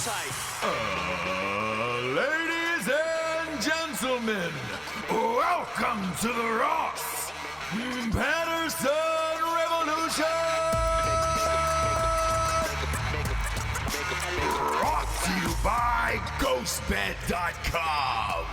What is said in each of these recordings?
sight. Ladies and gentlemen, welcome to the Ross Patterson Revolution! Brought to you by GhostBed.com.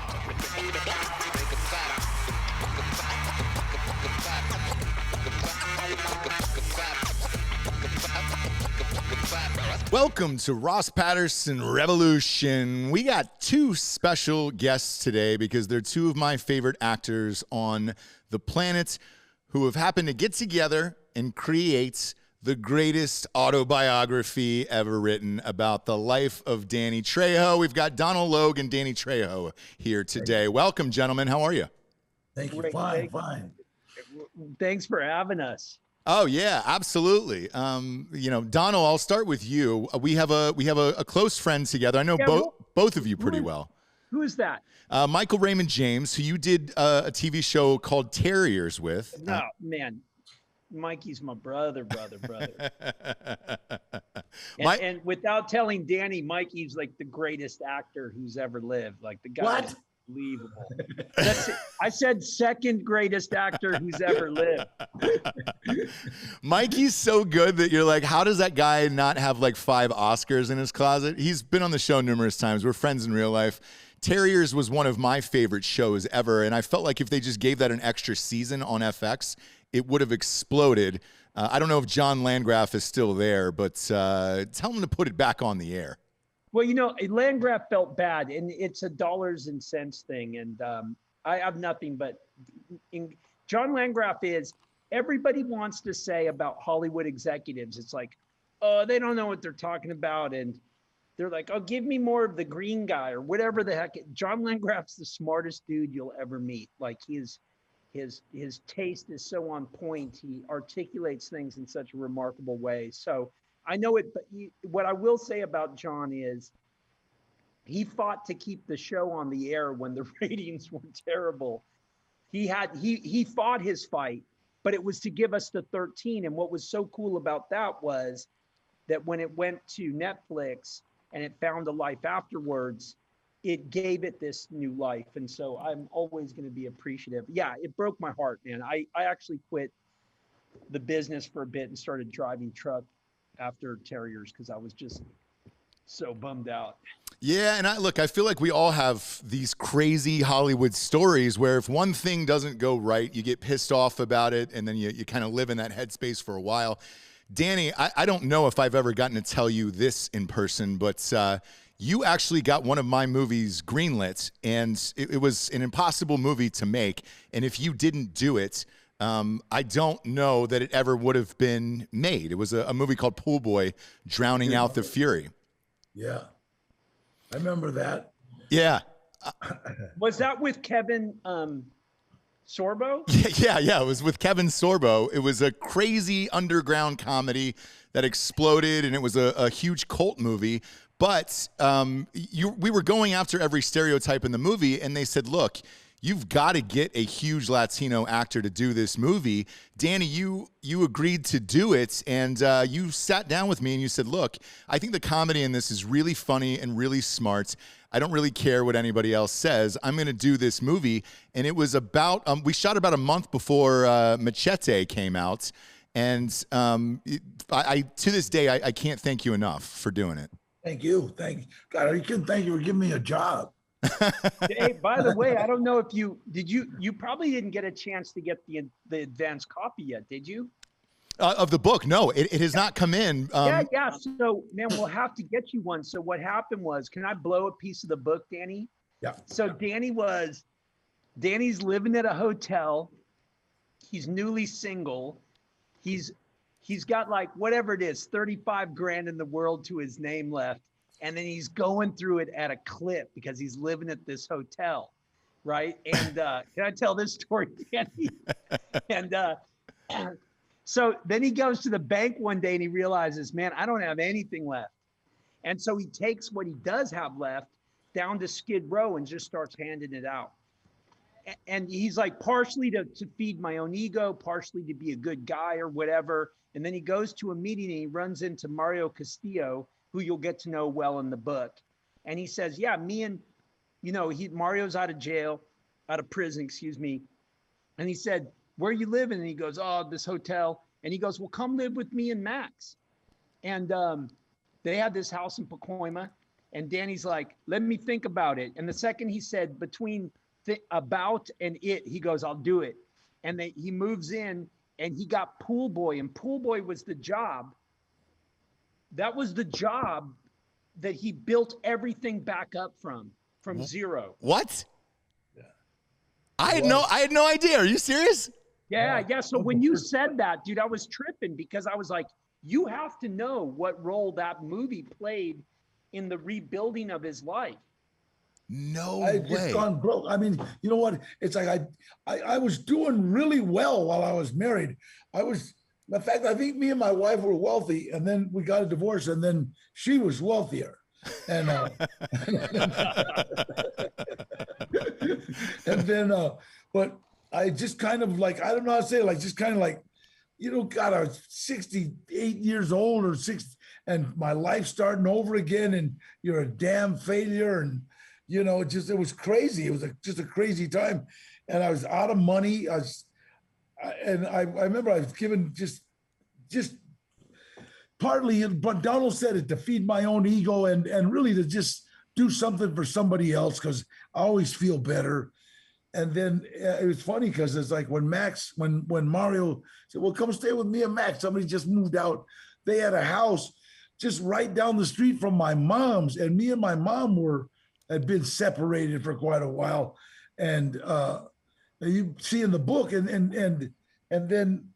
Welcome to Ross Patterson Revolution. We got two special guests today because they're two of my favorite actors on the planet who have happened to get together and create the greatest autobiography ever written about the life of Danny Trejo. We've got Donal, Logue, and Danny Trejo here today. Welcome, gentlemen. How are you? Thank you. Great. Fine. Thanks for having us. Oh yeah, absolutely. Donal, I'll start with you. We have a close friend together. I know both of you pretty well. Who is that? Michael Raymond James, who you did a TV show called Terriers with. No, man. Mikey's my brother. And without telling Danny, Mikey's like the greatest actor who's ever lived. Like the guy is unbelievable. That's it. I said second greatest actor who's ever lived. Mikey's so good that you're like, how does that guy not have like 5 Oscars in his closet? He's been on the show numerous times. We're friends in real life. Terriers was one of my favorite shows ever, and I felt like if they just gave that an extra season on FX, it would have exploded. I don't know if John Landgraf is still there, but tell him to put it back on the air. Well, Landgraf felt bad, and it's a dollars and cents thing, and I have nothing but John Landgraf is, everybody wants to say about Hollywood executives, it's like, oh, they don't know what they're talking about, and they're like, oh, give me more of the green guy or whatever the heck. John Landgraf's the smartest dude you'll ever meet. Like his taste is so on point. He articulates things in such a remarkable way. So I know it, but what I will say about John is he fought to keep the show on the air when the ratings were terrible. He fought his fight, but it was to give us the 13. And what was so cool about that was that when it went to Netflix and it found a life afterwards, it gave it this new life. And so I'm always going to be appreciative. Yeah, it broke my heart, man. I actually quit the business for a bit and started driving truck after Terriers because I was just so bummed out. Yeah, and I feel like we all have these crazy Hollywood stories where if one thing doesn't go right, you get pissed off about it, and then you kind of live in that headspace for a while. Danny, I don't know if I've ever gotten to tell you this in person, but you actually got one of my movies greenlit, and it was an impossible movie to make. And if you didn't do it, I don't know that it ever would have been made. It was a movie called Pool Boy, Drowning Out the Fury. Yeah, I remember that. Yeah. Was that with Kevin Sorbo? Yeah. It was with Kevin Sorbo. It was a crazy underground comedy that exploded, and it was a huge cult movie. But we were going after every stereotype in the movie, and they said, look, you've got to get a huge Latino actor to do this movie. Danny, you agreed to do it, and you sat down with me and you said, look, I think the comedy in this is really funny and really smart. I don't really care what anybody else says. I'm going to do this movie. And it was about, we shot about a month before Machete came out. And I to this day, I can't thank you enough for doing it. Thank you. God, I couldn't thank you for giving me a job. Hey, by the way, I don't know if you probably didn't get a chance to get the advanced copy yet, did you? Of the book? No, it has not come in. Yeah. So, man, we'll have to get you one. So what happened was, can I blow a piece of the book, Danny? Yeah. So Danny's living at a hotel. He's newly single. He's got like whatever it is, 35 grand in the world to his name left. And then he's going through it at a clip because he's living at this hotel, right? And can I tell this story, Danny? And so then he goes to the bank one day and he realizes, man, I don't have anything left. And so he takes what he does have left down to Skid Row and just starts handing it out. And he's like, partially to feed my own ego, partially to be a good guy or whatever. And then he goes to a meeting and he runs into Mario Castillo, who you'll get to know well in the book. And he says, yeah, me and, Mario's out of prison, excuse me. And he said, where are you living? And he goes, oh, this hotel. And he goes, well, come live with me and Max. And they had this house in Pacoima. And Danny's like, let me think about it. And the second he said between about and it, he goes, I'll do it. And he moves in and he got pool boy. And pool boy was the job. That was the job that he built everything back up from zero. What? Yeah. I had no idea. Are you serious? Yeah. So when you said that, dude, I was tripping because I was like, you have to know what role that movie played in the rebuilding of his life. No I way. just gone broke. I mean, you know what? It's like I was doing really well while I was married. In fact, I think me and my wife were wealthy, and then we got a divorce, and then she was wealthier. And and then but I just kind of like, I don't know how to say it, like just kind of like, God, I was 68 years old or 60, and my life starting over again, and you're a damn failure, and it was crazy. It was just a crazy time, and I was out of money. I remember I was given just partly, but Donald said it, to feed my own ego and really to just do something for somebody else, because I always feel better. And then it was funny because it's like when Mario said, well, come stay with me and Max. Somebody just moved out. They had a house just right down the street from my mom's, and me and my mom had been separated for quite a while. And you see in the book, and then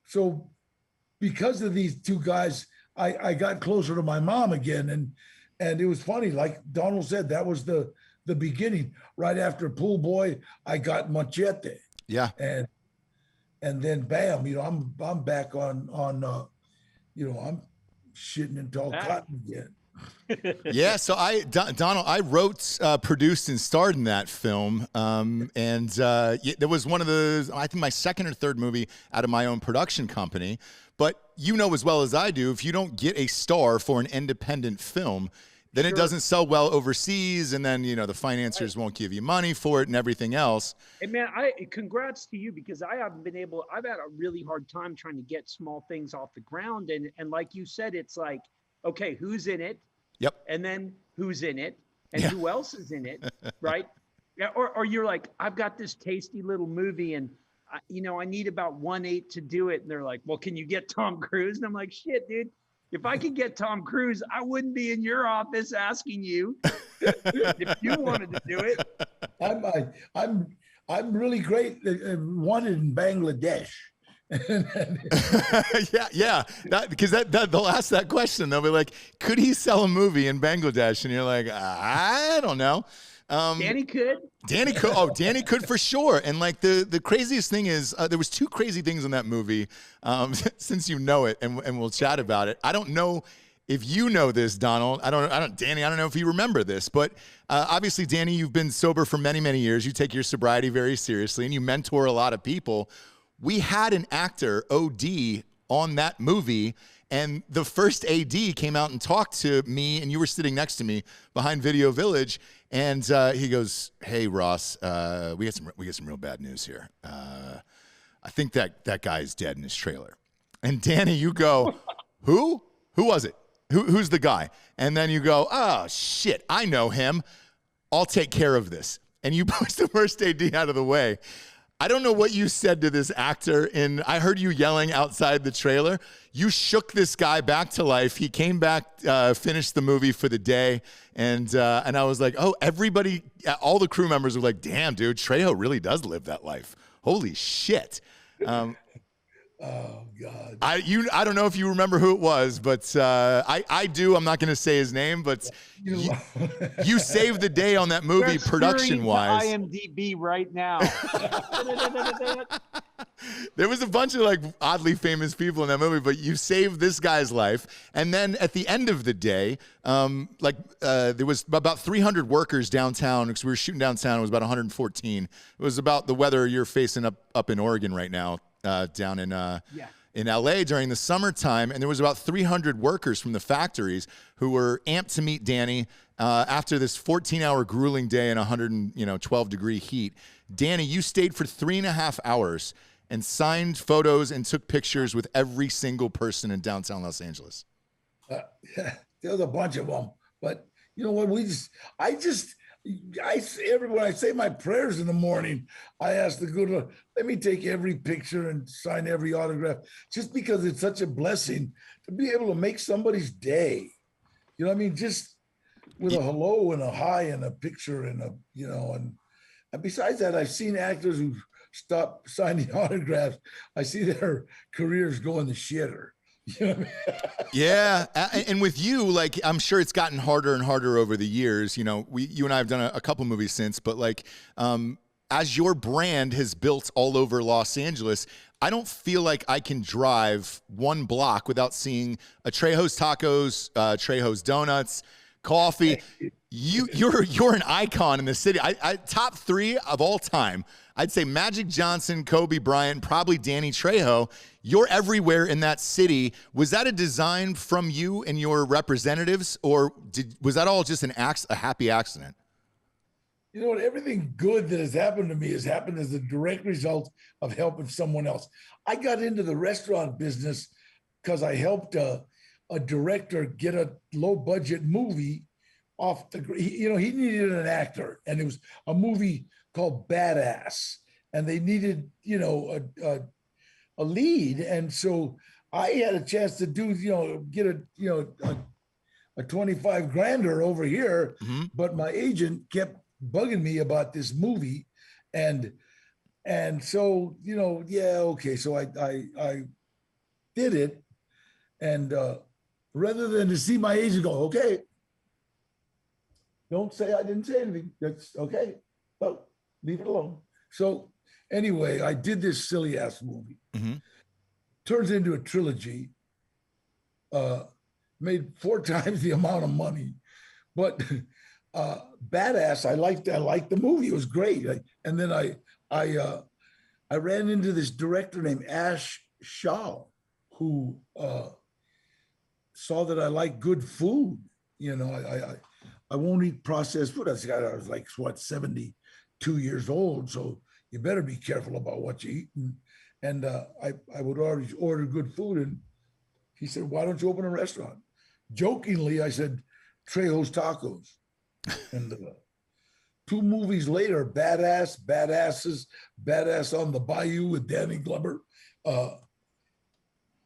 so because of these two guys, I got closer to my mom again, and it was funny. Like Donald said, that was the beginning. Right after Pool Boy, I got Machete. Yeah, and then bam, I'm back on I'm shitting in tall cotton again. Yeah, so Donald, I wrote, produced, and starred in that film, and there was one of the, I think my second or third movie out of my own production company. But as well as I do, if you don't get a star for an independent film, then it doesn't sell well overseas, and then the financiers won't give you money for it and everything else. Hey man, congrats to you, because I've had a really hard time trying to get small things off the ground, and like you said, it's like, okay, who's in it? Yep. And then who's in it? And who else is in it? Right? Yeah. Or you're like, I've got this tasty little movie, and I need about 1/8 to do it. And they're like, well, can you get Tom Cruise? And I'm like, shit, dude. If I could get Tom Cruise, I wouldn't be in your office asking you if you wanted to do it. I'm really great. Wanted in Bangladesh. yeah. Because they'll ask that question. They'll be like, "Could he sell a movie in Bangladesh?" And you're like, "I don't know." Danny could. Oh, Danny could for sure. And like the craziest thing is, there was two crazy things in that movie. Since you know it, and we'll chat about it. I don't know if you know this, Donald. Danny, I don't know if you remember this, but obviously, Danny, you've been sober for many, many years. You take your sobriety very seriously, and you mentor a lot of people. We had an actor, OD, on that movie, and the first AD came out and talked to me, and you were sitting next to me behind Video Village, and he goes, "Hey, Ross, we get some real bad news here. I think that guy's dead in his trailer." And Danny, you go, "Who? Who was it? Who's the guy?" And then you go, "Oh shit, I know him. I'll take care of this." And you push the first AD out of the way. I don't know what you said to this actor. I heard you yelling outside the trailer. You shook this guy back to life. He came back, finished the movie for the day, and I was like, oh, everybody, all the crew members were like, damn, dude, Trejo really does live that life. Holy shit. Oh God! I don't know if you remember who it was, but I do. I'm not going to say his name, but you saved the day on that movie, production-wise. IMDb right now. There was a bunch of like oddly famous people in that movie, but you saved this guy's life. And then at the end of the day, there was about 300 workers downtown, because we were shooting downtown. It was about 114. It was about the weather you're facing up in Oregon right now. Down in in LA during the summertime, and there was about 300 workers from the factories who were amped to meet Danny after this 14-hour grueling day in 112-degree heat. Danny, you stayed for 3.5 hours and signed photos and took pictures with every single person in downtown Los Angeles. Yeah, there was a bunch of them, but you know what? When I say my prayers in the morning, I ask the good Lord, let me take every picture and sign every autograph, just because it's such a blessing to be able to make somebody's day. You know what I mean? Just with a hello and a hi and a picture and and besides that, I've seen actors who stop signing autographs. I see their careers go in the shitter. You know what I mean? Yeah, and with you, like, I'm sure it's gotten harder and harder over the years. You know, you and I have done a couple movies since, but like, as your brand has built all over Los Angeles, I don't feel like I can drive one block without seeing a Trejo's Tacos, Trejo's Donuts, coffee. You're an icon in the city. I top 3 of all time. I'd say Magic Johnson, Kobe Bryant, probably Danny Trejo. You're everywhere in that city. Was that a design from you and your representatives, or was that all just a happy accident? You know what? Everything good that has happened to me has happened as a direct result of helping someone else. I got into the restaurant business because I helped a director get a low-budget movie off the. He needed an actor, and it was a movie called Badass, and they needed a lead, and so I had a chance to get a 25 grander over here, but my agent kept bugging me about this movie, and so okay, so I did it, and rather than to see my agent go, okay, don't say I didn't say anything, that's okay, well, leave it alone. So anyway, I did this silly ass movie. Turns into a trilogy. Made 4 times the amount of money, but Badass. I liked the movie. It was great. And then I ran into this director named Ash Shaw, who saw that I like good food. I won't eat processed food. I was like 72 years old, so you better be careful about what you eat. And I would always order good food. And he said, why don't you open a restaurant? Jokingly, I said, Trejo's Tacos. And 2 movies later, Badass, Badasses, Badass on the Bayou with Danny Glover.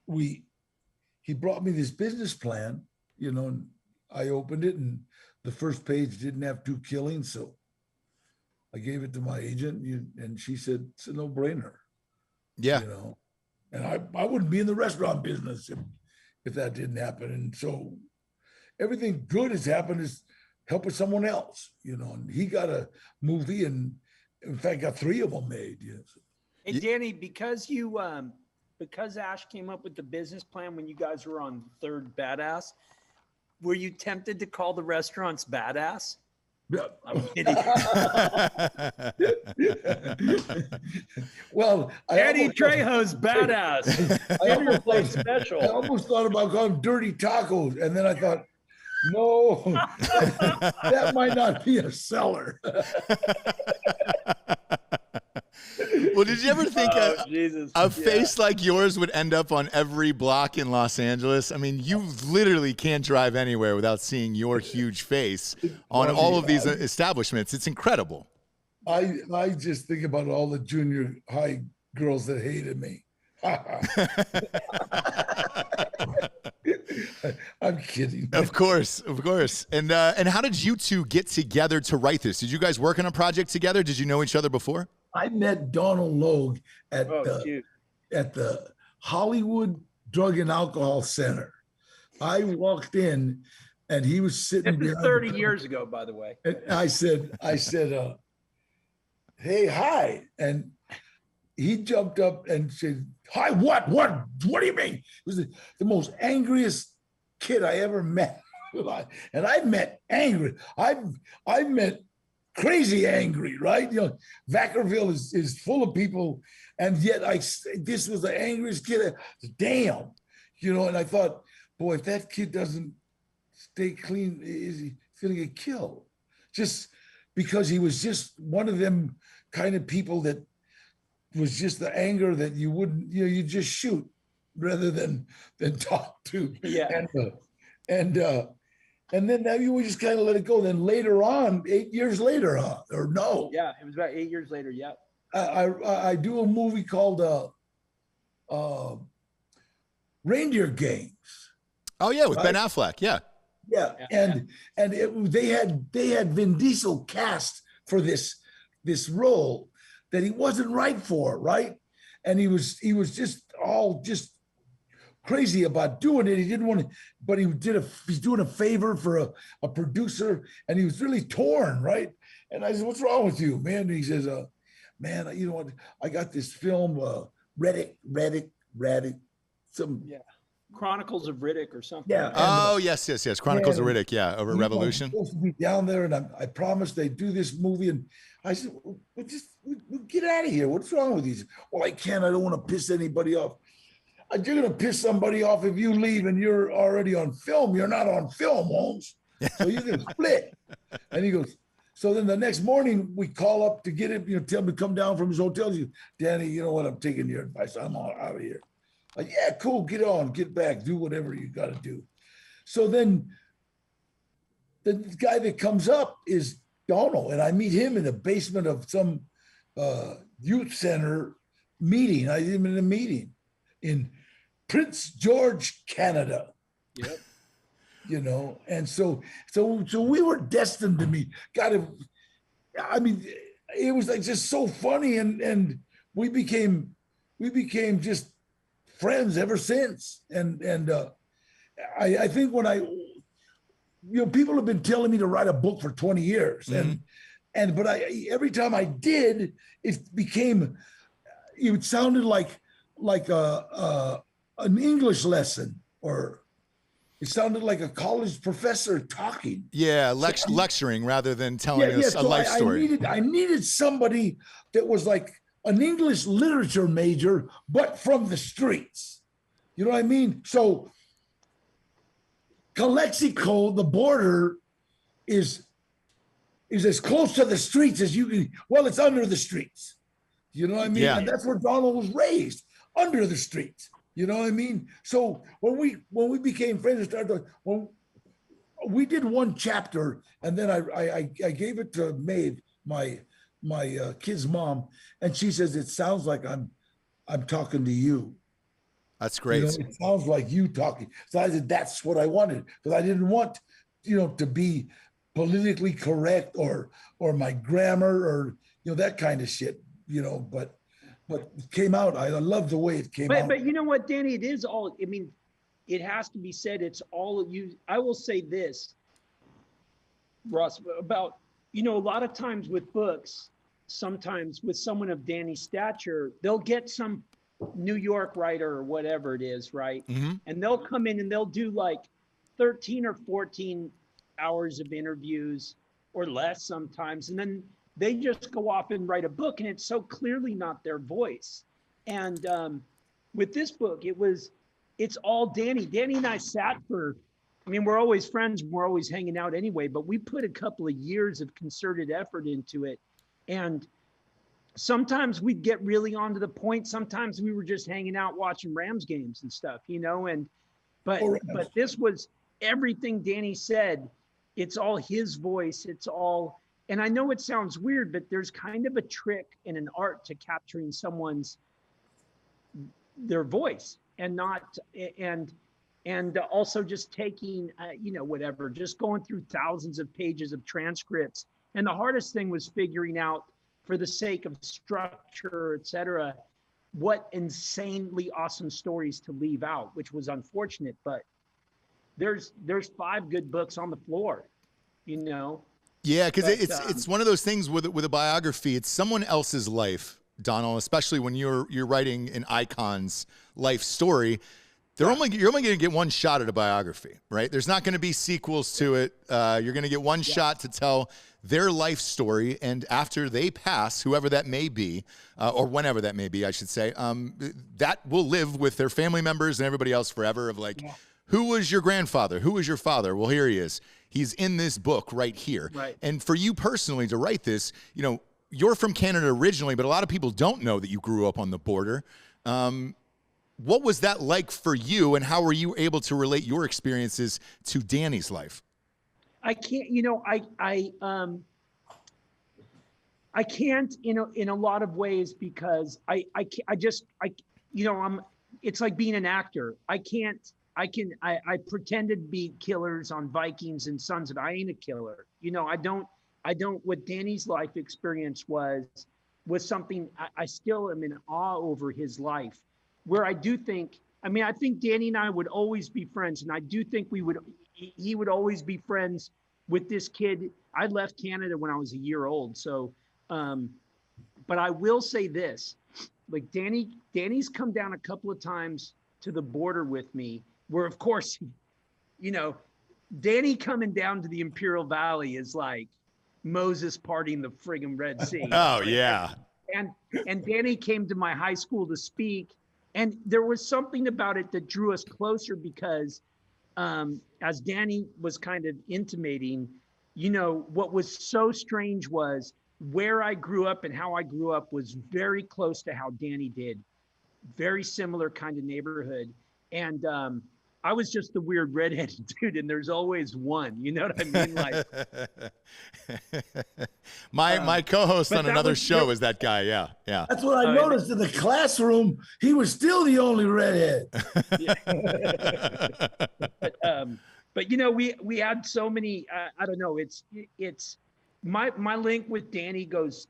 He brought me this business plan, and I opened it, and the first page didn't have 2 killings. So I gave it to my agent, and she said, it's a no-brainer. Yeah. And I wouldn't be in the restaurant business if that didn't happen. And so everything good has happened is helping someone else, and he got a movie, and in fact got 3 of them made. Yes. Hey, Danny, because Ash came up with the business plan when you guys were on 3rd Badass, were you tempted to call the restaurants Badass? Yeah. I'm kidding. Well, Danny Trejo's Badass. I almost thought about calling Dirty Tacos, and then I thought, no, that might not be a seller. Well, did you ever think a face like yours would end up on every block in Los Angeles? I mean, you literally can't drive anywhere without seeing your huge face on all of these establishments. It's incredible. I just think about all the junior high girls that hated me. I'm kidding. Of course. And how did you 2 get together to write this? Did you guys work on a project together? Did you know each other before? I met Donal Logue at the Hollywood Drug and Alcohol Center. I walked in, and he was sitting. This is 30 years ago, by the way. And I said, hey, hi. And he jumped up and said, hi, what do you mean? He was the most angriest kid I ever met. And I've met angry. I've met crazy angry, right? Vacaville is full of people And yet this was the angriest kid. Damn, and I thought, boy, if that kid doesn't stay clean, he's going to get killed. Just because he was just one of them kind of people that was just the anger that you wouldn't, you just shoot rather than talk to. Yeah. And then now you would just kind of let it go. Then later on, 8 years later, or no? Yeah, it was about 8 years later. Yeah. I do a movie called Reindeer Games. Oh yeah, with right? Ben Affleck. Yeah. Yeah, and they had Vin Diesel cast for this role that he wasn't right for, right? And he was just crazy about doing it. He didn't want to, but he's doing a favor for a producer, and he was really torn, right? And I said, "What's wrong with you, man?" And he says, "Man, you know what? I got this film, Reddick, some." Yeah. Chronicles of Riddick or something. Yeah. Oh, yes. Chronicles of Riddick. Yeah, over Revolution. I'm supposed to be down there, and I promised they'd do this movie. And I said, well, get out of here. What's wrong with you? Well, I can't. I don't want to piss anybody off. You're going to piss somebody off if you leave and you're already on film. You're not on film, Holmes. So you can split. And he goes, so then the next morning we call up to get him, tell him to come down from his hotel. He goes, Danny, you know what? I'm taking your advice. I'm out of here. Like, yeah, cool. Get on, get back, do whatever you got to do. So then the guy that comes up is Donal, and I meet him in the basement of some youth center meeting. I meet him in a meeting in Prince George, Canada. Yep. And so we were destined to meet. God, it was like just so funny, and we became just friends ever since. And I think when people have been telling me to write a book for 20 years, mm-hmm. but every time I did, it sounded like an English lesson, or it sounded like a college professor talking. Yeah, lecturing rather than telling us a life story. I needed somebody that was like an English literature major, but from the streets. You know what I mean? So Calexico, the border, is as close to the streets as you can. Well, it's under the streets. You know what I mean? Yeah. And that's where Donal was raised, under the streets. You know what I mean? So when we became friends, we did one chapter, and then I gave it to Maeve, my kid's mom, and she says, it sounds like I'm talking to you. That's great. It sounds like you talking. So I said, that's what I wanted, because I didn't want to be politically correct or my grammar or that kind of shit. But it came out. I love the way it came out. But you know what, Danny? It is all. I mean, it has to be said. It's all you. I will say this, Ross, about a lot of times with books. Sometimes with someone of Danny's stature, they'll get some New York writer or whatever it is, right? Mm-hmm. And they'll come in and they'll do like 13 or 14 hours of interviews or less sometimes. And then they just go off and write a book, and it's so clearly not their voice. And with this book, it's all Danny. Danny and I sat we're always friends. We're always hanging out anyway, but we put a couple of years of concerted effort into it. And sometimes we'd get really onto the point. Sometimes we were just hanging out watching Rams games and stuff, but this was everything Danny said. It's all his voice. It's all, and I know it sounds weird, but there's kind of a trick and an art to capturing their voice and not, and also just taking, whatever, just going through thousands of pages of transcripts. And the hardest thing was figuring out, for the sake of structure, et cetera, what insanely awesome stories to leave out, which was unfortunate, but there's 5 good books on the floor, Yeah, because it's one of those things with a biography. It's someone else's life, Donal, especially when you're writing an icon's life story. You're only going to get one shot at a biography, right? There's not going to be sequels to it. You're going to get one shot to tell their life story, and after they pass, whoever that may be, or whenever that may be, I should say, that will live with their family members and everybody else forever. Of like, who was your grandfather? Who was your father? Well, here he is. He's in this book right here. Right. And for you personally to write this, you know, you're from Canada originally, but a lot of people don't know that you grew up on the border. What was that like for you, and how were you able to relate your experiences to Danny's life? I can't, you know, I can't, you know, in a lot of ways, because I you know, it's like being an actor. I pretend to be killers on Vikings and Sons, and I ain't a killer. You know, I don't, what Danny's life experience was something I still am in awe over his life. Where I do think, I mean, I think Danny and I would always be friends, and I do think he would always be friends with this kid. I left Canada when I was a year old, so, but I will say this, like Danny's come down a couple of times to the border with me, where of course, you know, Danny coming down to the Imperial Valley is like Moses parting the friggin' Red Sea. Oh, yeah. And Danny came to my high school to speak. And there was something about it that drew us closer, because as Danny was kind of intimating, you know, what was so strange was where I grew up and how I grew up was very close to how Danny did. Very similar kind of neighborhood. And I was just the weird redheaded dude, and there's always one, you know what I mean? Like my co-host on another show is that guy. Yeah. That's what I noticed in the classroom. He was still the only redhead. But you know, we had so many. I don't know. It's my link with Danny goes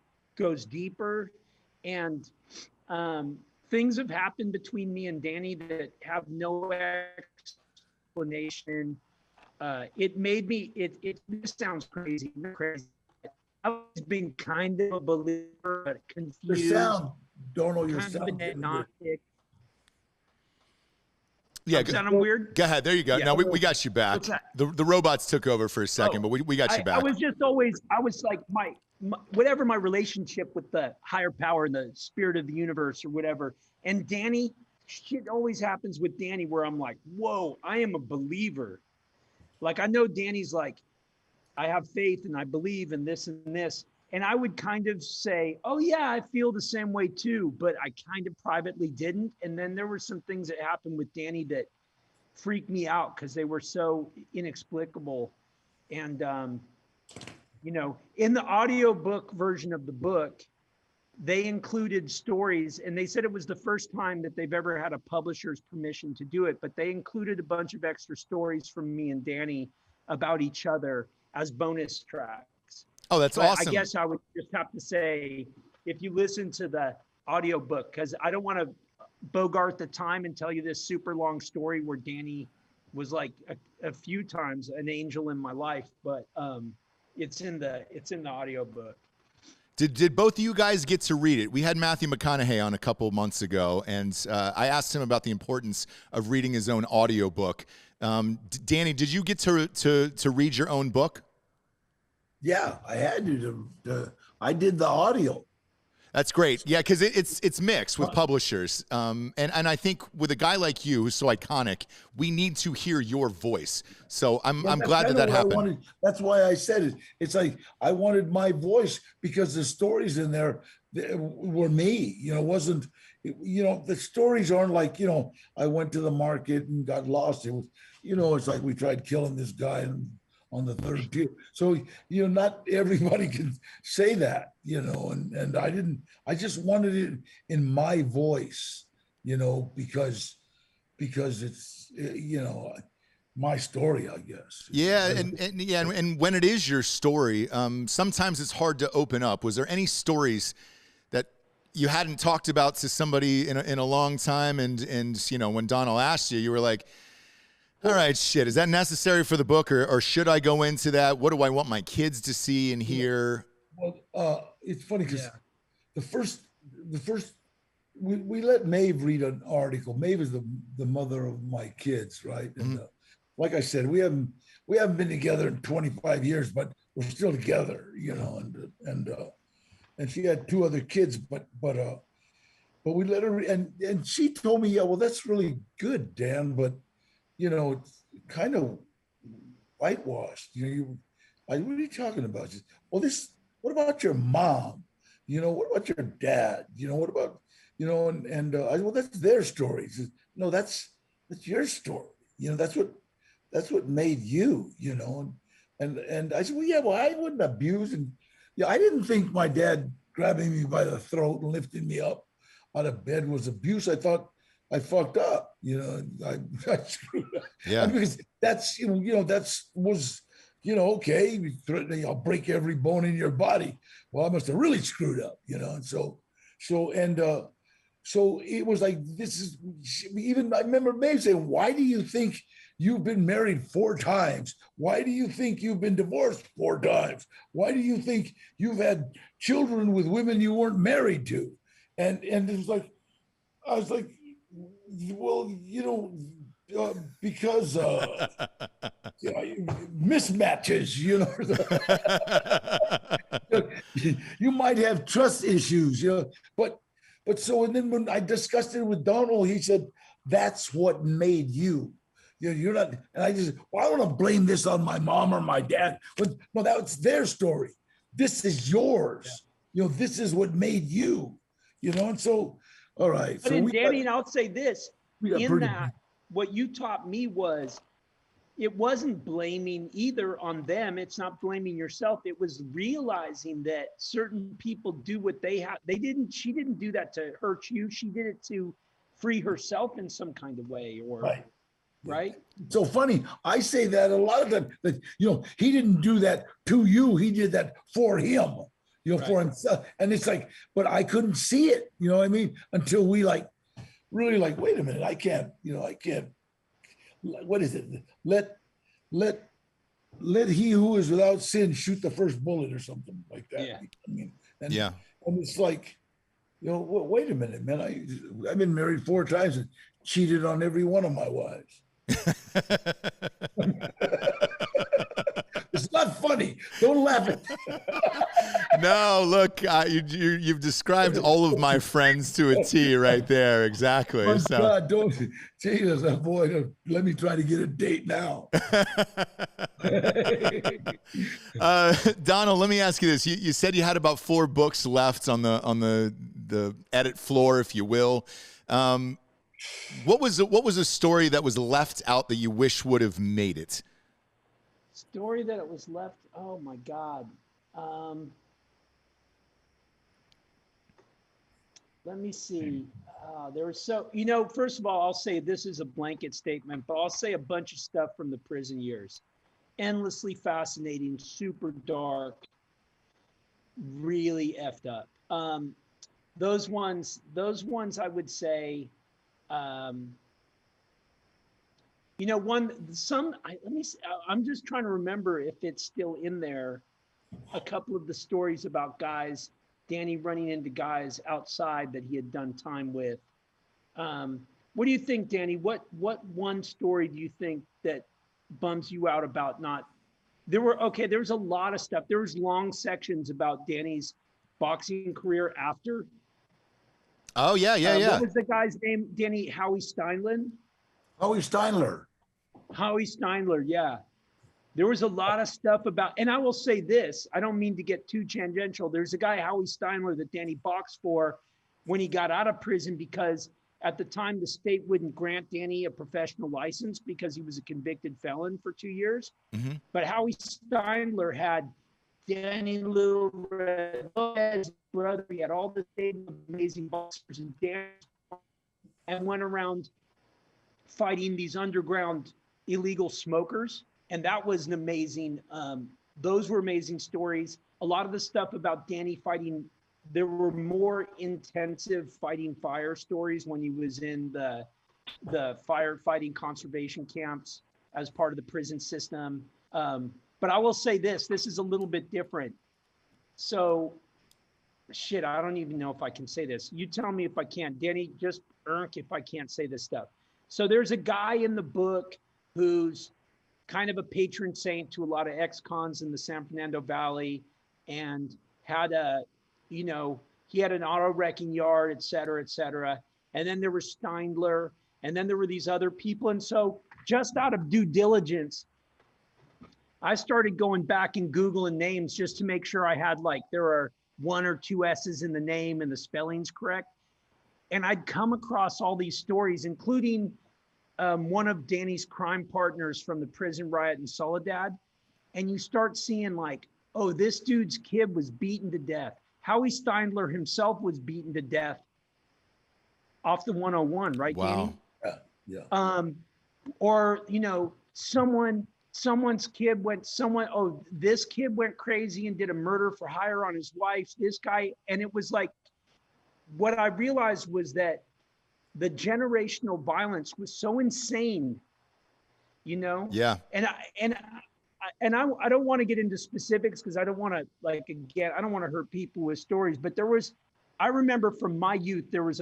deeper, and things have happened between me and Danny that have no explanation. It made me, this sounds crazy. I've been kind of a believer, but confused. Your sound, Donal, your kind sound. of an agnostic. Yeah, I'm sounding weird. Go ahead. There you go. Yeah. No, we got you back. The robots took over for a second, but we got you back. I was just always, I was like my whatever my relationship with the higher power and the spirit of the universe or whatever. And Danny, shit always happens with Danny where I'm like, whoa, I am a believer. Like, I know Danny's like, I have faith and I believe in this and this. And I would kind of say, oh yeah, I feel the same way too, but I kind of privately didn't. And then there were some things that happened with Danny that freaked me out because they were so inexplicable. And, you know, in the audiobook version of the book, they included stories, and they said it was the first time that they've ever had a publisher's permission to do it, but they included a bunch of extra stories from me and Danny about each other as bonus tracks. Oh, that's awesome. I guess I would just have to say, if you listen to the audiobook, because I don't want to bogart the time and tell you this super long story where Danny was like a few times an angel in my life, but it's in the audiobook. Did both of you guys get to read it? We had Matthew McConaughey on a couple months ago, and I asked him about the importance of reading his own audiobook. Danny, did you get to read your own book? Yeah, I had to. I did the audio. That's great. Yeah, because it's mixed with publishers. And I think with a guy like you who's so iconic, we need to hear your voice. So I'm glad that happened. That's why I said it. It's like I wanted my voice because the stories in there were me. You know, it wasn't, you know, the stories aren't like, you know, I went to the market and got lost. It was, you know, it's like we tried killing this guy on the third tier. So, you know, not everybody can say that, you know, and I just wanted it in my voice, you know, because it's, you know, my story, I guess. Yeah. And when it is your story, sometimes it's hard to open up. Was there any stories that you hadn't talked about to somebody in a long time? And, you know, when Donal asked you, you were like, all right, shit, is that necessary for the book, or should I go into that? What do I want my kids to see and hear? Well, it's funny because the first we let Maeve read an article. Maeve is the mother of my kids, right? And like I said, we haven't been together in 25 years, but we're still together, you know. And she had 2 other kids, but we let her. And she told me, yeah, well, that's really good, Dan, but it's kind of whitewashed. What are you talking about? She said, well, what about your mom? What about your dad? What about, I said, well, that's their story. He says, no, that's your story. That's what made you, and I said, well, yeah, well, I wouldn't abuse. And I didn't think my dad grabbing me by the throat and lifting me up out of bed was abuse. I thought I fucked up, I screwed up. Yeah. Because that's, was, okay, I'll break every bone in your body. Well, I must have really screwed up, and so it was like, this is, even I remember Maeve saying, why do you think you've been married 4 times? Why do you think you've been divorced 4 times? Why do you think you've had children with women you weren't married to? And it was like, I was like, well, because mismatches, you might have trust issues, but so, and then when I discussed it with Donal, he said, that's what made you. You're not, and I just, well, I don't want to blame this on my mom or my dad, but no, that's their story. This is yours. This is what made you, and so, all right. But so Danny, and I'll say this, in that, deep. what you taught me was, it wasn't blaming either on them. It's not blaming yourself. It was realizing that certain people do what they have. She didn't do that to hurt you. She did it to free herself in some kind of way, or right. So funny. I say that a lot of times, that, he didn't do that to you. He did that for him, for himself. And it's like, but I couldn't see it, what I mean? Until we really wait a minute, I can't, what is it? Let he who is without sin shoot the first bullet or something like that. Yeah. I mean, and it's like, wait a minute, man. I've been married 4 times and cheated on every one of my wives. It's not funny. Don't laugh at it. No, look, you've described all of my friends to a T right there. Exactly. Oh, God, don't, Jesus, boy, let me try to get a date now. Donal, let me ask you this. You said you had about 4 books left on the edit floor, if you will. What was a story that was left out that you wish would have made it? Story that it was left. Oh my God. Let me see. There was first of all, I'll say this is a blanket statement, but I'll say a bunch of stuff from the prison years. Endlessly fascinating, super dark, really effed up. Those ones I would say, I'm just trying to remember if it's still in there. A couple of the stories about guys, Danny running into guys outside that he had done time with. What do you think, Danny? What one story do you think that bums you out about not? There was a lot of stuff. There was long sections about Danny's boxing career after. Oh, yeah. What was the guy's name? Danny Howie Steinlen? Howie Steinler, yeah. There was a lot of stuff about, and I will say this, I don't mean to get too tangential. There's a guy, Howie Steinler, that Danny boxed for when he got out of prison, because at the time the state wouldn't grant Danny a professional license because he was a convicted felon for 2 years. Mm-hmm. But Howie Steinler had Danny Little Red as brother. He had all the amazing boxers and went around fighting these underground illegal smokers. And that was an amazing, those were amazing stories. A lot of the stuff about Danny fighting, there were more intensive fighting fire stories when he was in the firefighting conservation camps as part of the prison system. But I will say this is a little bit different. So shit, I don't even know if I can say this. You tell me if I can. Danny, just if I can't say this stuff. So there's a guy in the book who's kind of a patron saint to a lot of ex-cons in the San Fernando Valley, and had a, you know, he had an auto wrecking yard, et cetera, et cetera. And then there was Steindler, and then there were these other people. And so just out of due diligence, I started going back and Googling names just to make sure I had, like, there are 1 or 2 S's in the name and the spelling's correct. And I'd come across all these stories, including one of Danny's crime partners from the prison riot in Soledad. And you start seeing, like, oh, this dude's kid was beaten to death. Howie Steindler himself was beaten to death off the 101, right, Wow. Danny? Yeah. Or, you know, someone's kid went, this kid went crazy and did a murder for hire on his wife, this guy. And it was like, what I realized was that the generational violence was so insane, you know? Yeah. And I don't want to get into specifics because I don't want to, like, again, I don't want to hurt people with stories, but I remember from my youth, there was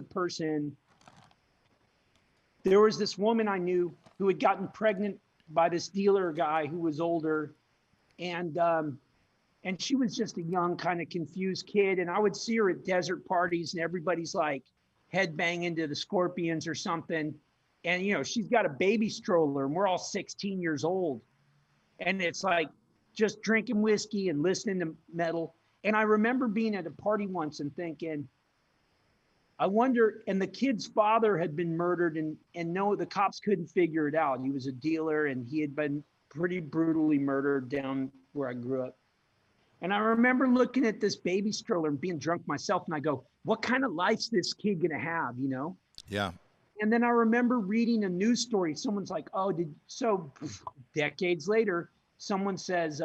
this woman I knew who had gotten pregnant by this dealer guy who was older, and she was just a young, kind of confused kid. And I would see her at desert parties, and everybody's like headbanging to the Scorpions or something. And, you know, she's got a baby stroller, and we're all 16 years old. And it's like just drinking whiskey and listening to metal. And I remember being at a party once and thinking, I wonder, and the kid's father had been murdered, and no, the cops couldn't figure it out. He was a dealer, and he had been pretty brutally murdered down where I grew up. And I remember looking at this baby stroller and being drunk myself, and I go, what kind of life's this kid gonna have, you know? Yeah. And then I remember reading a news story. Someone's like, decades later, someone says,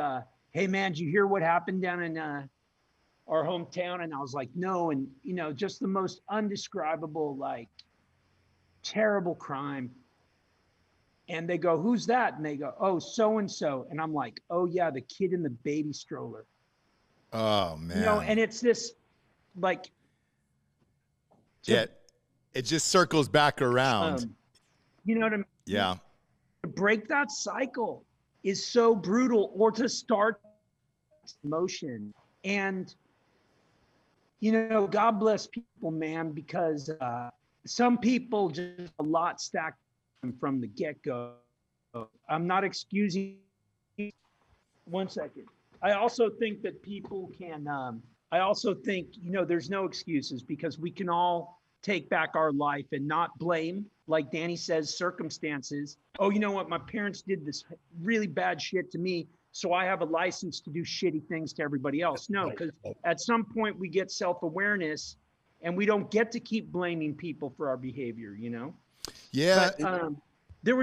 hey man, did you hear what happened down in our hometown? And I was like, no. And, you know, just the most undescribable, like, terrible crime. And they go, who's that? And they go, oh, so-and-so. And I'm like, oh yeah, the kid in the baby stroller. Oh man. You know, and it's this, like, yeah, it just circles back around. You know what I mean? Yeah. To break that cycle is so brutal, or to start motion. And, you know, God bless people, man, because some people just a lot stacked from the get-go. I'm not excusing. One second. I also think that people can, I also think, you know, there's no excuses, because we can all take back our life and not blame, like Danny says, circumstances. Oh, you know what? My parents did this really bad shit to me, so I have a license to do shitty things to everybody else. No, because at some point we get self-awareness, and we don't get to keep blaming people for our behavior, you know? Yeah. But, there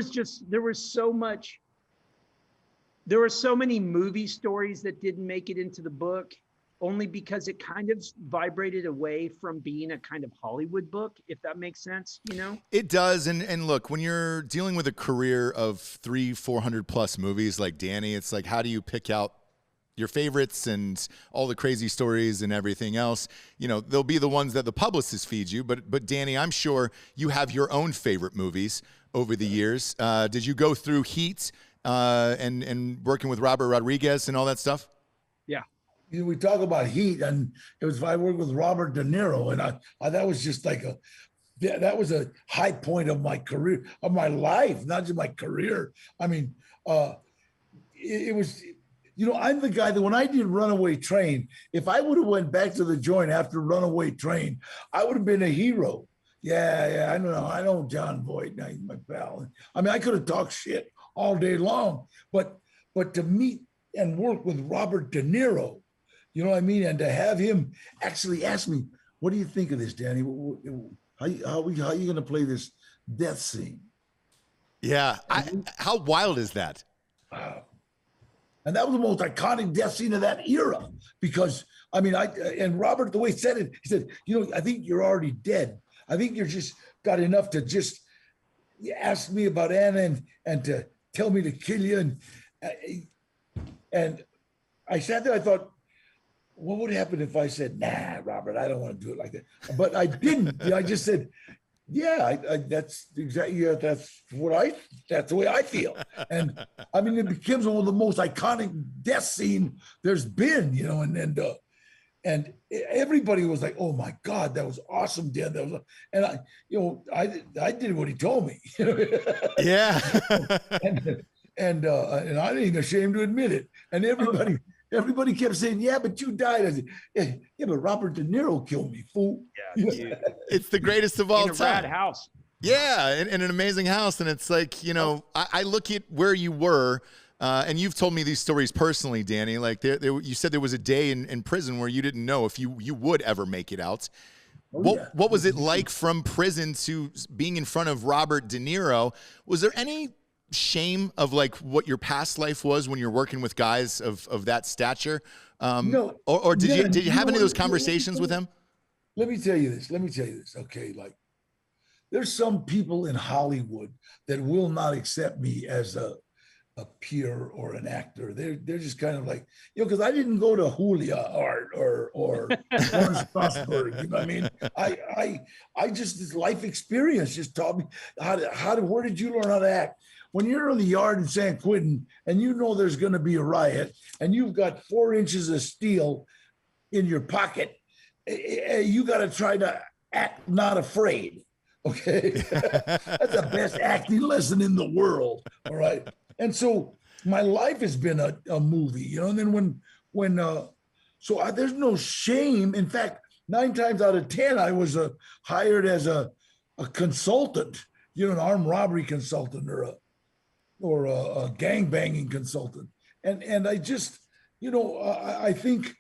were so many movie stories that didn't make it into the book, only because it kind of vibrated away from being a kind of Hollywood book, if that makes sense, you know? It does. And look, when you're dealing with a career of 300-400 plus movies like Danny, it's like, how do you pick out your favorites and all the crazy stories and everything else? You know, they'll be the ones that the publicists feed you. But Danny, I'm sure you have your own favorite movies over the years. Did you go through Heat and working with Robert Rodriguez and all that stuff? Yeah. You know, we talk about Heat, and I worked with Robert De Niro, and I that was just like that was a high point of my career, of my life, not just my career. I mean, it was, you know, I'm the guy that when I did Runaway Train, if I would have went back to the joint after Runaway Train, I would have been a hero. Yeah, I know John Voight, he's my pal. I mean, I could have talked shit all day long, but to meet and work with Robert De Niro, you know what I mean? And to have him actually ask me, what do you think of this, Danny? How are you going to play this death scene? Yeah. How wild is that? Wow. And that was the most iconic death scene of that era, because, I mean, and Robert, the way he said it, he said, you know, I think you're already dead. I think you're just got enough to just ask me about Anna and to tell me to kill you. And I sat there, I thought, what would happen if I said, nah, Robert, I don't want to do it like that. But I didn't. I just said, yeah, that's exactly, yeah, that's the way I feel. And I mean, it becomes one of the most iconic death scene there's been, and everybody was like, "Oh my God, that was awesome, Dan!" And I did what he told me. Yeah. and I ain't ashamed to admit it. And everybody kept saying, "Yeah, but you died." I said, "Yeah, but Robert De Niro killed me, fool." Yeah, It's the greatest of all in a time. rad house. Yeah, in an amazing house. And it's like, I look at where you were, and you've told me these stories personally, Danny. Like you said there was a day in prison where you didn't know if you would ever make it out. What was it like from prison to being in front of Robert De Niro? Was there any shame of like what your past life was when you're working with guys of that stature? No. Or did you have any of those conversations with him? Let me tell you this. Okay, like there's some people in Hollywood that will not accept me as a peer or an actor. They're just kind of like, because I didn't go to Julia or Lawrence Strasberg. You know what I mean? I just, this life experience just taught me where did you learn how to act? When you're in the yard in San Quentin and you know there's going to be a riot and you've got 4 inches of steel in your pocket, you got to try to act not afraid. Okay. That's the best acting lesson in the world. All right. And so my life has been a movie, and then there's no shame. In fact, 9 times out of 10, I was hired as a consultant, an armed robbery consultant or a gang banging consultant. And I just, I think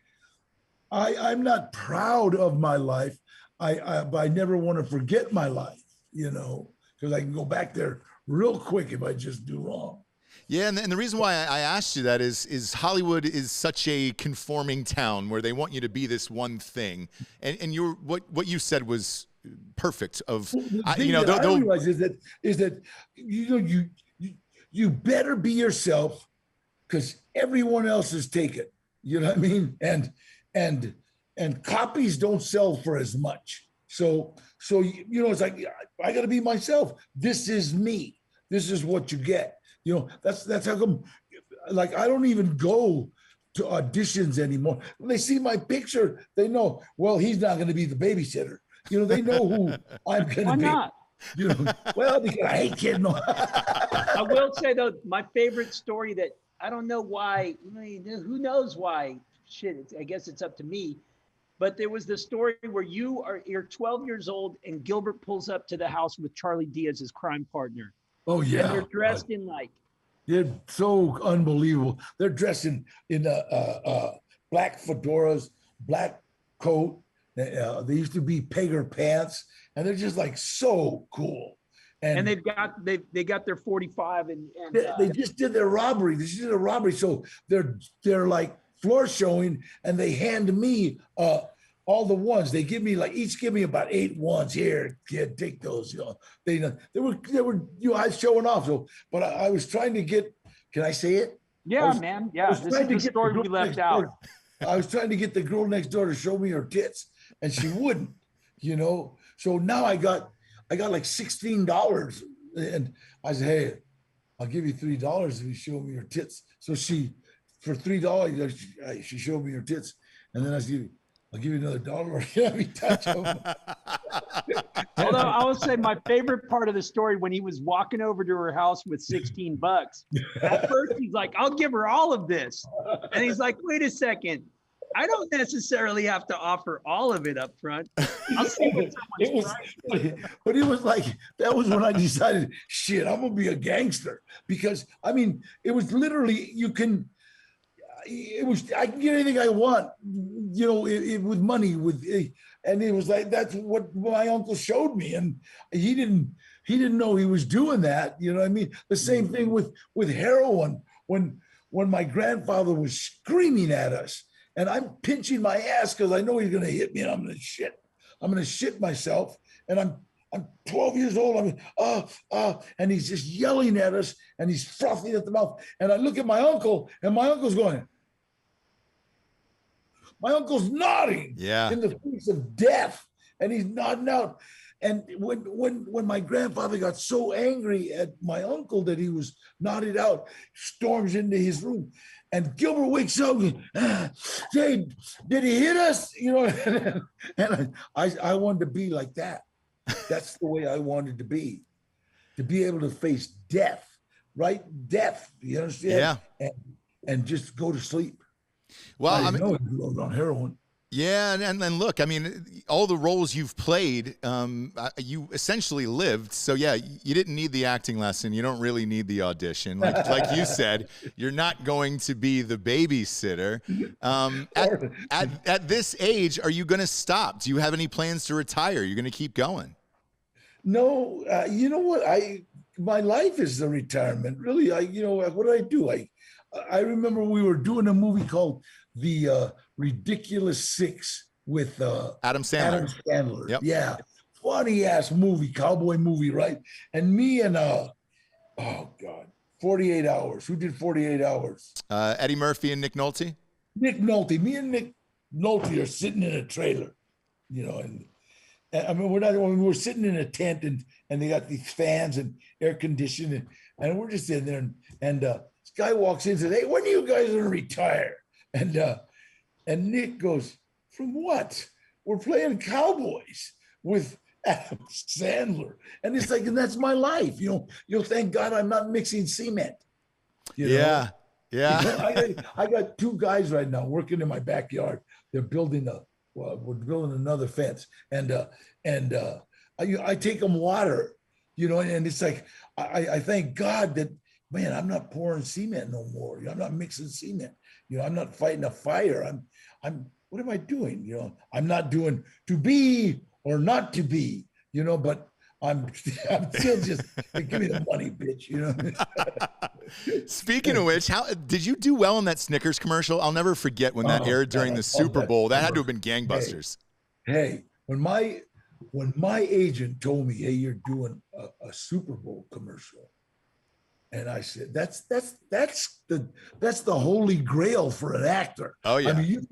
I'm not proud of my life. But I never want to forget my life, because I can go back there real quick if I just do wrong. Yeah, and the reason why I asked you that is Hollywood is such a conforming town where they want you to be this one thing, and what you said was perfect. I realize is that you better be yourself because everyone else is taken. You know what I mean? And copies don't sell for as much. So it's like I got to be myself. This is me. This is what you get. That's how come. Like I don't even go to auditions anymore. When they see my picture, they know. Well, he's not going to be the babysitter. They know who I'm going to be. Why not? Because I hate kidding. I will say though, my favorite story that I don't know why. Who knows why? Shit, I guess it's up to me. But there was the story where you're 12 years old and Gilbert pulls up to the house with Charlie Diaz's crime partner. Oh yeah, and they're dressed in like. They're so unbelievable. They're dressed in black fedoras, black coat. They used to be Pager pants, and they're just like so cool. And they got their 45 and they just did their robbery. They just did a robbery, so they're like floor showing, and they hand me all the ones. They each give me about 8 ones. Here, kid, take those. They were eyes showing off. So, but I was trying to get. Can I say it? Yeah, man. Yeah, this is the story we left out. I was trying to get the girl next door to show me her tits, and she wouldn't. So now I got like $16, and I said, hey, I'll give you $3 if you show me your tits. So for $3, she showed me her tits, and then I said, I'll give you another $1. Let me touch them. Although I will say my favorite part of the story when he was walking over to her house with $16. At first he's like, I'll give her all of this. And he's like, wait a second. I don't necessarily have to offer all of it up front. I'll see what But it was like, that was when I decided, shit, I'm going to be a gangster. Because, it was literally, I can get anything I want, with money, and it was like, that's what my uncle showed me. And he didn't know he was doing that. You know what I mean? The same thing with heroin, when my grandfather was screaming at us and I'm pinching my ass because I know he's going to hit me and I'm going to shit myself. And I'm 12 years old. And he's just yelling at us and he's frothing at the mouth. And I look at my uncle and my uncle's going, My uncle's nodding Yeah. in the face of death, and he's nodding out. And when my grandfather got so angry at my uncle that he was nodded out, storms into his room, and Gilbert wakes up. Hey, did he hit us? You know, and I wanted to be like that. That's the way I wanted to be able to face death, right? Death. You understand? Yeah. And just go to sleep. Well, I know he was on heroin. Yeah, and look, I mean, all the roles you've played, you essentially lived. So yeah, you didn't need the acting lesson. You don't really need the audition. Like you said, you're not going to be the babysitter. At this age, are you going to stop? Do you have any plans to retire? You're going to keep going? No, you know what? My life is the retirement. Really, what did I do? I remember we were doing a movie called The Ridiculous Six with Adam Sandler. Yep. Yeah, funny ass movie, cowboy movie, right? And me and 48 Hours. Who did 48 Hours? Eddie Murphy and Nick Nolte. Nick Nolte. Me and Nick Nolte are sitting in a trailer, and I mean, we're sitting in a tent and they got these fans and air conditioning and we're just in there and this guy walks in and says, "Hey, when are you guys going to retire?" And Nick goes, "From what? We're playing cowboys with Adam Sandler." And it's like, and that's my life. You'll thank God I'm not mixing cement. Yeah. I got two guys right now working in my backyard. They're building we're building another fence, and I take them water, and it's like I thank God that, man, I'm not pouring cement no more. I'm not mixing cement. I'm not fighting a fire. I'm what am I doing? I'm not doing to be or not to be. But I'm still just give me the money, bitch. Speaking of which, how did you do well in that Snickers commercial? I'll never forget when that aired during the Super Bowl. That had to have been gangbusters. Hey, when my agent told me, "Hey, you're doing a Super Bowl commercial," and I said, "That's the holy grail for an actor." Oh yeah. I mean,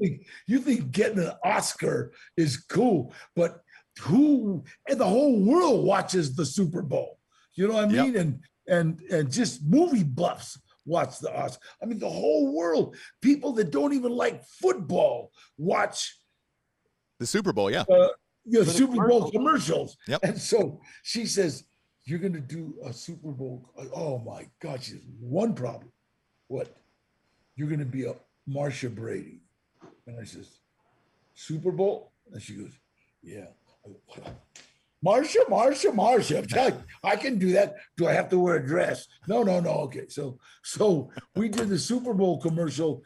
you think getting an Oscar is cool, but who and the whole world watches the Super Bowl? You know what I mean? Yep. And just movie buffs watch the Oscar. I mean, the whole world, people that don't even like football watch the Super Bowl. Yeah. Super Bowl commercials. Yep. And so she says, "You're going to do a Super Bowl." Oh my God. She has one problem. What? You're going to be a Marsha Brady. And I says, "Super Bowl?" And she goes, "Yeah." Marsha. I can do that. Do I have to wear a dress? No. Okay. So we did the Super Bowl commercial.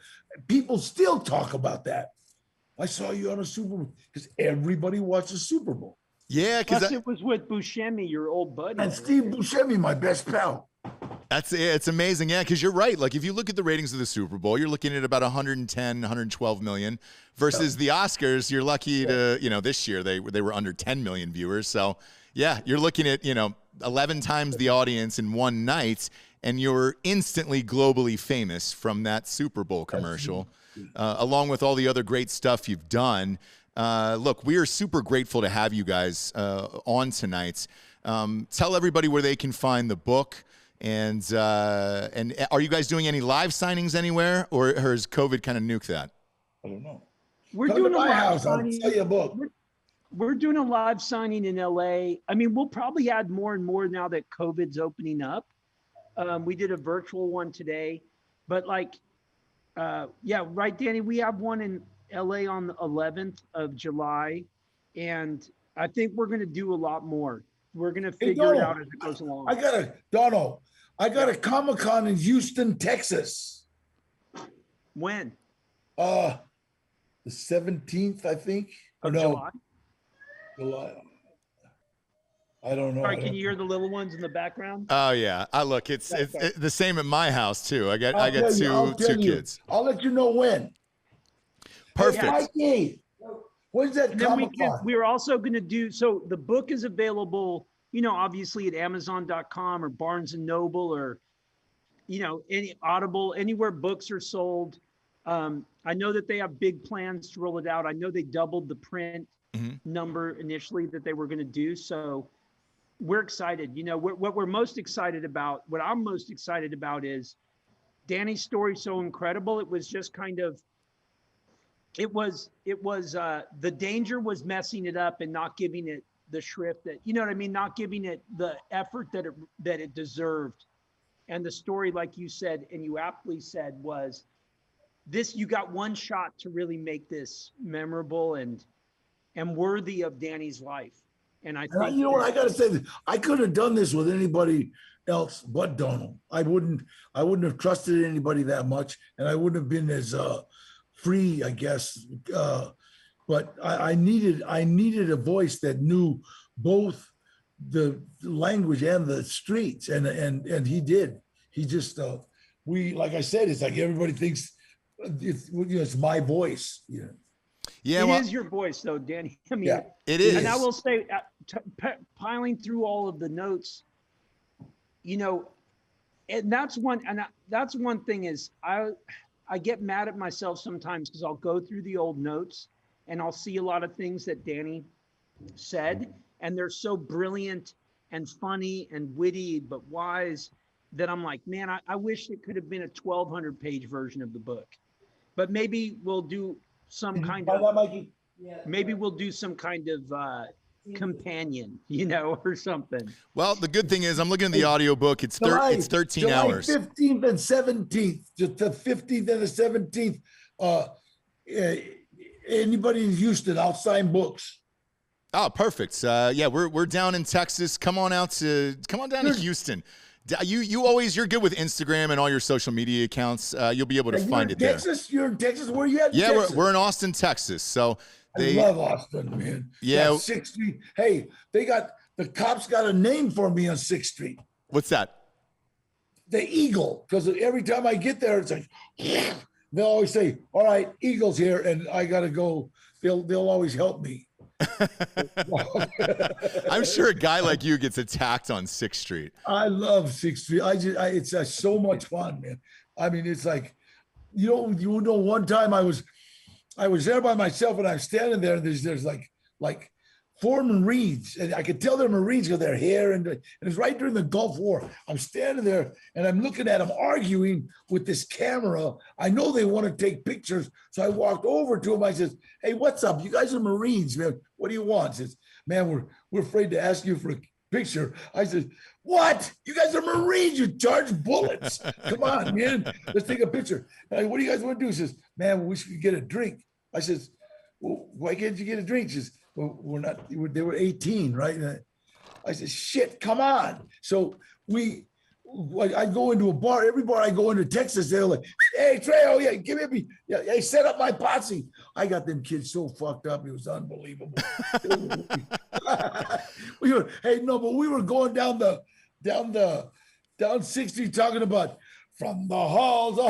People still talk about that. I saw you on a Super Bowl because everybody watches Super Bowl. Yeah, because it was with Buscemi, your old buddy, and Steve Buscemi, my best pal. It's amazing. Yeah, because you're right. Like if you look at the ratings of the Super Bowl, you're looking at about 110, 112 million versus the Oscars. You're lucky to, this year they were under 10 million viewers. So yeah, you're looking at, 11 times the audience in one night, and you're instantly globally famous from that Super Bowl commercial, along with all the other great stuff you've done. Look, we are super grateful to have you guys on tonight. Tell everybody where they can find the book. And are you guys doing any live signings anywhere, or has COVID kind of nuked that? I don't know. We're Come doing to a my live house. signing. I'll tell you a book. We're doing a live signing in LA. I mean, we'll probably add more and more now that COVID's opening up. We did a virtual one today, but right, Danny, we have one in LA on the 11th of July, and I think we're going to do a lot more. We're going to figure it out as it goes along. Donal, I got a Comic-Con in Houston, Texas. When? The 17th, I think. July? July. I don't know. Sorry, can you hear the little ones in the background? Oh yeah. Look, it's the same at my house too. I got two kids. I'll let you know when. Perfect. Hey, when's that Comic-Con? We're also going to do, so the book is available, obviously at Amazon.com or Barnes and Noble or, any Audible, anywhere books are sold. I know that they have big plans to roll it out. I know they doubled the print number initially that they were going to do. So we're excited. You know, what we're most excited about, what I'm most excited about is Danny's story so incredible. It was just kind of, the danger was messing it up and not giving it the shrift that, you know what I mean? Not giving it the effort that it deserved. And the story, like you said, and you aptly said, was this, you got one shot to really make this memorable and worthy of Danny's life. And I think, you know what, I gotta say, I could have done this with anybody else but Donal. I wouldn't have trusted anybody that much, and I wouldn't have been as free, I guess. But I needed a voice that knew both the language and the streets, and he did. He just like I said, it's like everybody thinks it's my voice. Yeah. Yeah, it is your voice, though, Danny. I mean, it is. And I will say, piling through all of the notes, you know, and that's one thing is I get mad at myself sometimes because I'll go through the old notes and I'll see a lot of things that Danny said, and they're so brilliant and funny and witty but wise that I'm like, man, I wish it could have been a 1,200 page version of the book. But maybe we'll do some kind of companion, you know, or something. Well, the good thing is I'm looking at the audiobook. It's 13 hours. 15th and 17th, just the 15th and the 17th. Anybody in Houston, I'll sign books. Oh, perfect. Yeah, we're down in Texas. Come on down to Houston. You're good with Instagram and all your social media accounts. You'll be able to find it there. You're in Texas? Where are you at? Yeah, we're in Austin, Texas. So I love Austin, man. Yeah. 6th Street. Hey, the cops got a name for me on 6th Street. What's that? The Eagle. Because every time I get there, it's like, they'll always say, all right, Eagle's here, and I got to go. They'll always help me. I'm sure a guy like you gets attacked on 6th Street. I love 6th Street. It's so much fun, man. I mean, it's like, you know, one time I was there by myself and I'm standing there and there's like 4 Marines, and I could tell they're Marines because their hair, and it's right during the Gulf War. I'm standing there and I'm looking at them arguing with this camera. I know they want to take pictures. So I walked over to them. I said, hey, what's up? You guys are Marines, man. What do you want? He says, man, we're afraid to ask you for a picture. I said, what? You guys are Marines. You charge bullets. Come on, man. Let's take a picture. And what do you guys want to do? He says, man, we should get a drink. I says, well, why can't you get a drink? She says, well, they were 18, right? And I said, shit, come on. So I go into a bar. Every bar I go into Texas, they're like, hey, Trejo, yeah, give me, yeah, hey, set up my posse. I got them kids so fucked up. It was unbelievable. Hey, no, but we were going down 6th Street talking about from the halls.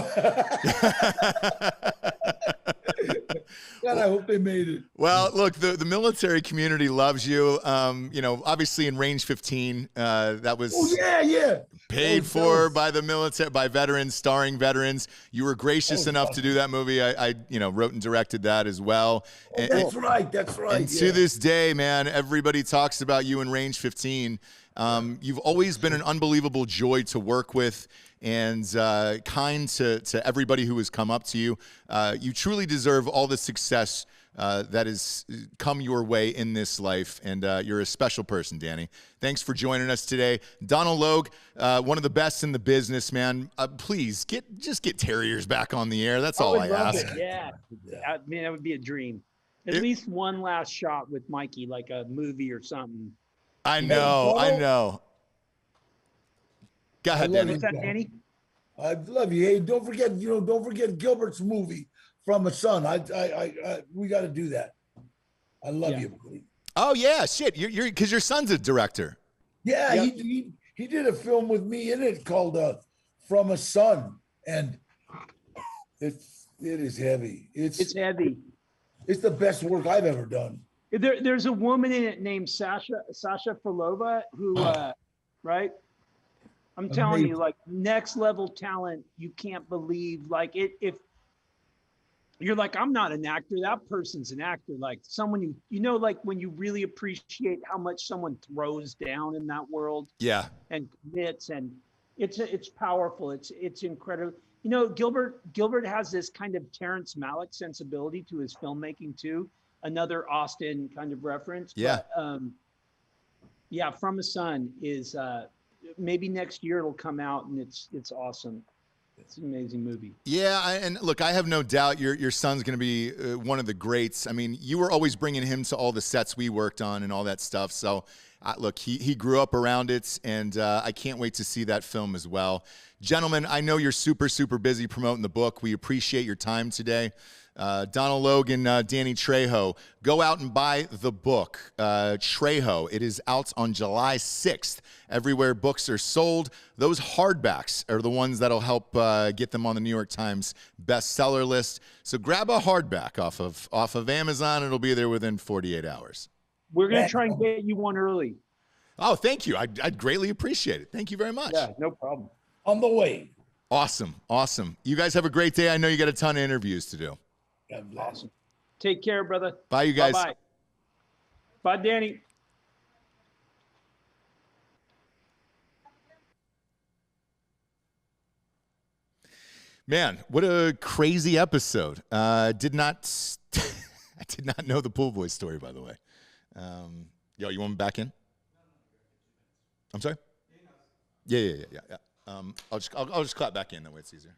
God, I hope they made it. Well, look, the military community loves you. You know, obviously in Range 15, that was paid for by the military, by veterans, starring veterans. You were gracious enough to do that movie. I wrote and directed that as well. That's right. And to this day, man, everybody talks about you in Range 15. You've always been an unbelievable joy to work with, and kind to everybody who has come up to you. You truly deserve all the success that has come your way in this life, and you're a special person, Danny. Thanks for joining us today. Donal Logue, one of the best in the business, man. Please, get Terriers back on the air. That's all I ask. Yeah. I mean, that would be a dream. At least one last shot with Mikey, like a movie or something. I know. Go ahead, Danny. What's that, Danny? I love you. Hey, don't forget Gilbert's movie, From a Son. We got to do that. I love you. Oh yeah, shit. You're because your son's a director. Yeah, yep. He did a film with me in it called From a Son, and it is heavy. It's heavy. It's the best work I've ever done. There's a woman in it named Sasha Frolova who, right? I'm Amazing. telling you, like, next level talent. You can't believe, like, if you're like, I'm not an actor. That person's an actor. Like someone you know, like when you really appreciate how much someone throws down in that world Yeah. and commits, and it's powerful. It's incredible. You know, Gilbert has this kind of Terrence Malick sensibility to his filmmaking too. Another Austin kind of reference, Yeah. but yeah, From a Son is maybe next year it'll come out, and it's awesome. It's an amazing movie. Yeah, and look, I have no doubt your son's going to be one of the greats. I mean, you were always bringing him to all the sets we worked on and all that stuff. So, look, he grew up around it, and I can't wait to see that film as well. Gentlemen, I know you're super, super busy promoting the book. We appreciate your time today. Donal Logue and Danny Trejo, go out and buy the book, Trejo. It is out on July 6th. Everywhere books are sold. Those hardbacks are the ones that'll help get them on the New York Times bestseller list. So grab a hardback off of Amazon. It'll be there within 48 hours. We're going to try and get you one early. Oh, thank you. I'd greatly appreciate it. Thank you very much. Yeah, no problem. On the way. Awesome. Awesome. You guys have a great day. I know you got a ton of interviews to do. Awesome. Take care, brother. Bye, you guys. Bye-bye. Bye, Danny. Man, what a crazy episode. Did not I did not know the Pool Boy story, by the way. Yo, you want me back in? I'm sorry? Yeah. I'll just clap back in, that way it's easier.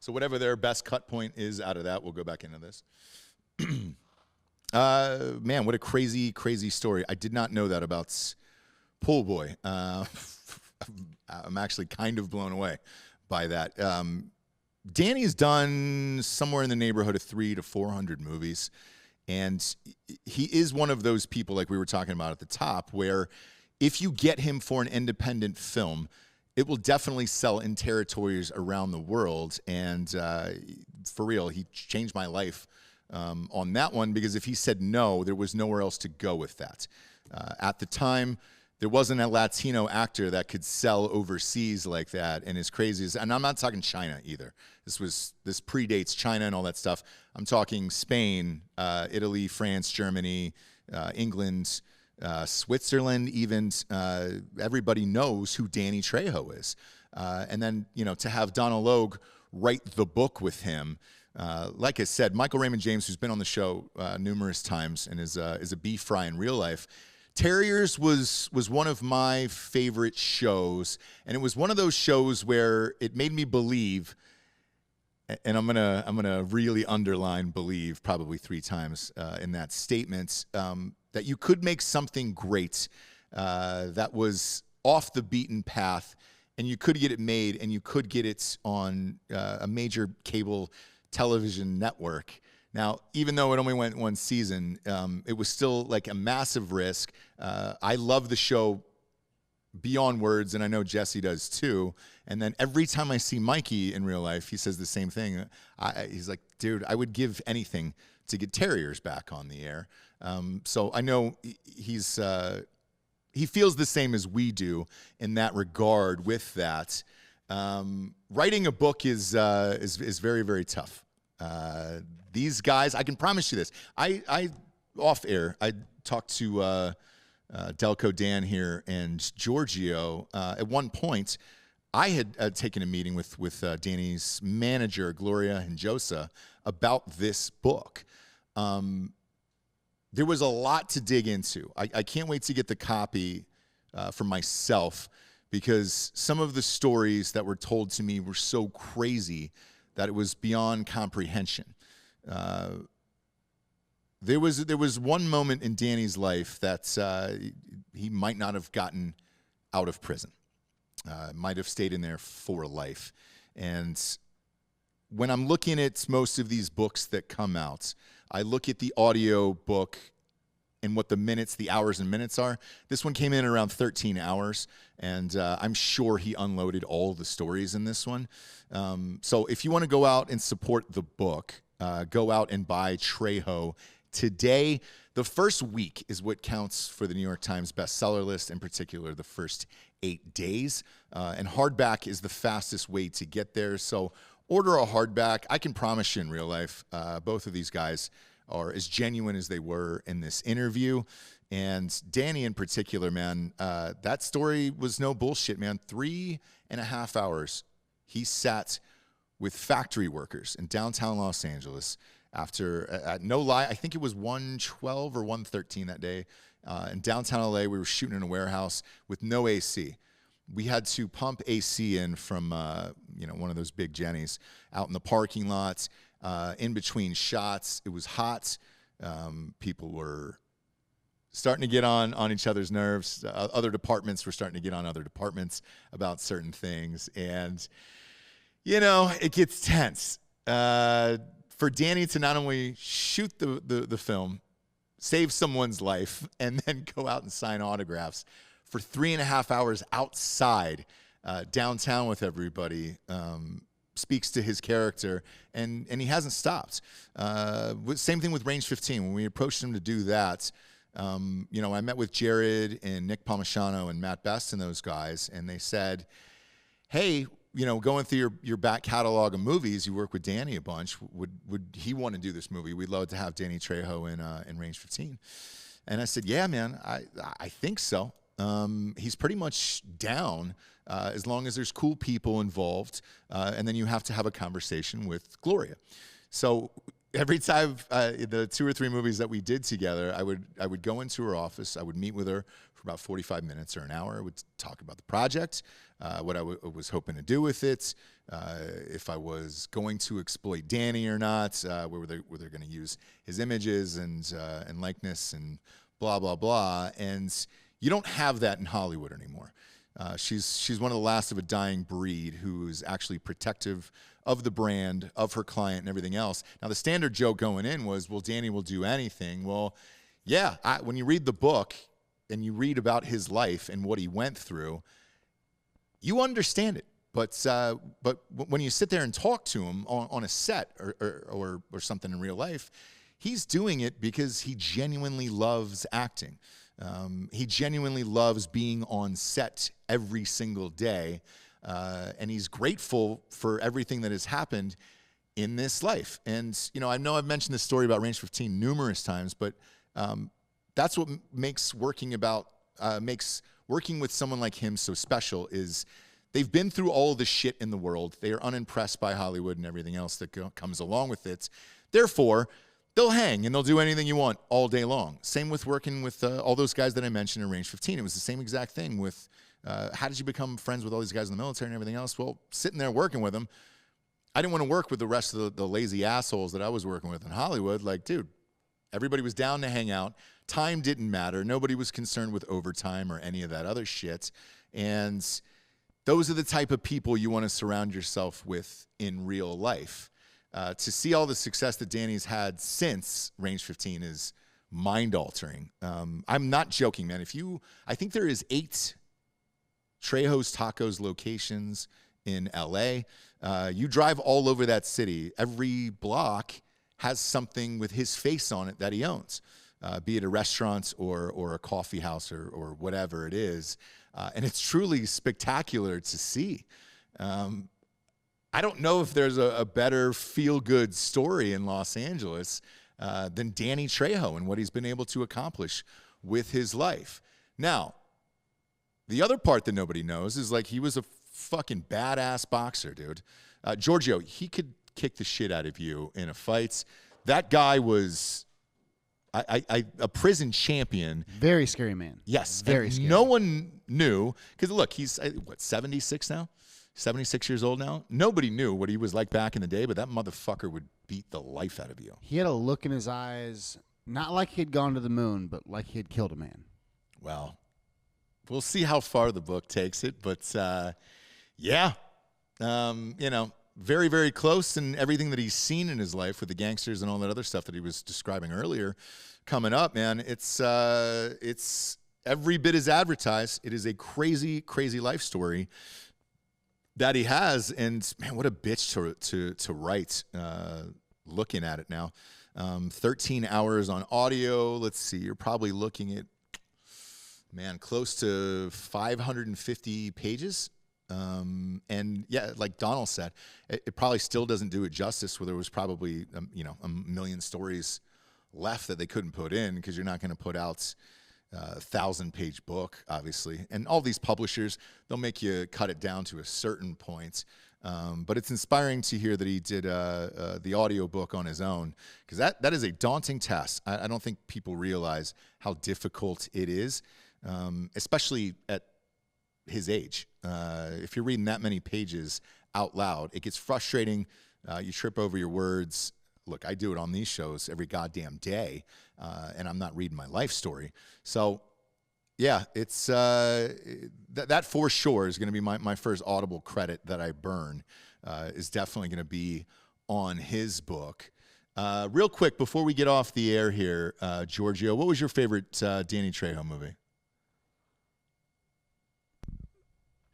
So whatever their best cut point is out of that, we'll go back into this. Man, what a crazy, crazy story. I did not know that about Pool Boy. I'm actually kind of blown away by that. Danny's done somewhere in the neighborhood of 300 to 400 movies. And he is one of those people, like we were talking about at the top, where if you get him for an independent film, it will definitely sell in territories around the world. And for real, he changed my life on that one, because if he said no, there was nowhere else to go with that. At the time, there wasn't a Latino actor that could sell overseas like that, and as crazy as, and I'm not talking China either. This predates China and all that stuff. I'm talking Spain, Italy, France, Germany, England, Switzerland, even. Everybody knows who Danny Trejo is. And then, to have Donal Logue write the book with him. Like I said, Michael Raymond James, who's been on the show numerous times and is a beef fry in real life. Terriers was one of my favorite shows, and it was one of those shows where it made me believe, and I'm gonna really underline believe probably 3 times in that statement, that you could make something great that was off the beaten path, and you could get it made, and you could get it on a major cable television network. Now, even though it only went 1 season, it was still like a massive risk. I love the show beyond words, and I know Jesse does too. And then every time I see Mikey in real life, he says the same thing. He's like, dude, I would give anything to get Terriers back on the air. So I know he feels the same as we do in that regard with that. Writing a book is very, very tough. These guys, I can promise you this. I off air, I talked to Delco Dan here and Giorgio. At one point, I had taken a meeting with Danny's manager, Gloria Hinojosa, about this book. There was a lot to dig into. I can't wait to get the copy for myself, because some of the stories that were told to me were so crazy that it was beyond comprehension. There was one moment in Danny's life that he might not have gotten out of prison. Might have stayed in there for life. And when I'm looking at most of these books that come out, I look at the audio book and what the hours and minutes are. This one came in around 13 hours, and I'm sure he unloaded all the stories in this one. So if you want to go out and support the book, go out and buy Trejo today. The first week is what counts for the New York Times bestseller list, in particular the first 8 days. And hardback is the fastest way to get there. So order a hardback. I can promise you in real life, both of these guys are as genuine as they were in this interview. And Danny in particular, man, that story was no bullshit, man. 3.5 hours he sat with factory workers in downtown Los Angeles after, no lie, I think it was 1:12 or 1:13 that day. In downtown LA, we were shooting in a warehouse with no AC. We had to pump AC in from, one of those big Jennies out in the parking lot, in between shots. It was hot. People were starting to get on each other's nerves. Other departments were starting to get on other departments about certain things. And, it gets tense. For Danny to not only shoot the film, save someone's life, and then go out and sign autographs for 3.5 hours outside downtown with everybody, speaks to his character, and he hasn't stopped. Same thing with Range 15. When we approached him to do that, I met with Jared and Nick Palmisano and Matt Best and those guys, and they said, hey, going through your back catalog of movies, you work with Danny a bunch. Would he want to do this movie? We'd love to have Danny Trejo in Range 15. And I said, yeah, man, I think so. He's pretty much down as long as there's cool people involved, and then you have to have a conversation with Gloria. So every time the 2 or 3 movies that we did together, I would go into her office. I would meet with her for about 45 minutes or an hour. I would talk about the project, what I was hoping to do with it, if I was going to exploit Danny or not, were they going to use his images and likeness and blah, blah, blah. And you don't have that in Hollywood anymore. She's one of the last of a dying breed who is actually protective of the brand, of her client, and everything else. Now, the standard joke going in was, well, Danny will do anything. Well, yeah, when you read the book and you read about his life and what he went through, you understand it. But when you sit there and talk to him on a set or something in real life, he's doing it because he genuinely loves acting. He genuinely loves being on set every single day, and he's grateful for everything that has happened in this life. And, I know I've mentioned this story about Range 15 numerous times, but that's what makes working with someone like him so special is they've been through all of the shit in the world. They are unimpressed by Hollywood and everything else that comes along with it. Therefore, they'll hang and they'll do anything you want all day long. Same with working with all those guys that I mentioned in Range 15. It was the same exact thing with how did you become friends with all these guys in the military and everything else? Well, sitting there working with them, I didn't want to work with the rest of the lazy assholes that I was working with in Hollywood. Like, dude, everybody was down to hang out. Time didn't matter. Nobody was concerned with overtime or any of that other shit. And those are the type of people you want to surround yourself with in real life. To see all the success that Danny's had since Range 15 is mind-altering. I'm not joking, man. I think there is 8 Trejo's Tacos locations in LA. You drive all over that city. Every block has something with his face on it that he owns, be it a restaurant or a coffee house or whatever it is. And it's truly spectacular to see. I don't know if there's a better feel-good story in Los Angeles than Danny Trejo and what he's been able to accomplish with his life. Now, the other part that nobody knows is like he was a fucking badass boxer, dude. Giorgio, he could kick the shit out of you in a fight. That guy was a prison champion. Very scary man. Yes. Very scary. No one knew, because look, he's, 76 now? 76 years old now? Nobody knew what he was like back in the day, but that motherfucker would beat the life out of you. He had a look in his eyes, not like he had gone to the moon, but like he had killed a man. Well, we'll see how far the book takes it, but yeah, very, very close, and everything that he's seen in his life with the gangsters and all that other stuff that he was describing earlier coming up, man, it's every bit as advertised. It is a crazy, crazy life story that he has, and man, what a bitch to write, looking at it now. 13 hours on audio. Let's see, you're probably looking at, man, close to 550 pages And yeah, like Donal said, it probably still doesn't do it justice, where there was probably, a million stories left that they couldn't put in, because you're not going to put out a 1,000-page book, obviously. And all these publishers, they'll make you cut it down to a certain point. But it's inspiring to hear that he did the audio book on his own, because that is a daunting task. I don't think people realize how difficult it is, especially at his age. If you're reading that many pages out loud, it gets frustrating. You trip over your words. Look, I do it on these shows every goddamn day, and I'm not reading my life story. So, yeah, it's that for sure is going to be my first Audible credit that I burn. Is definitely going to be on his book. Real quick, before we get off the air here, Giorgio, what was your favorite Danny Trejo movie?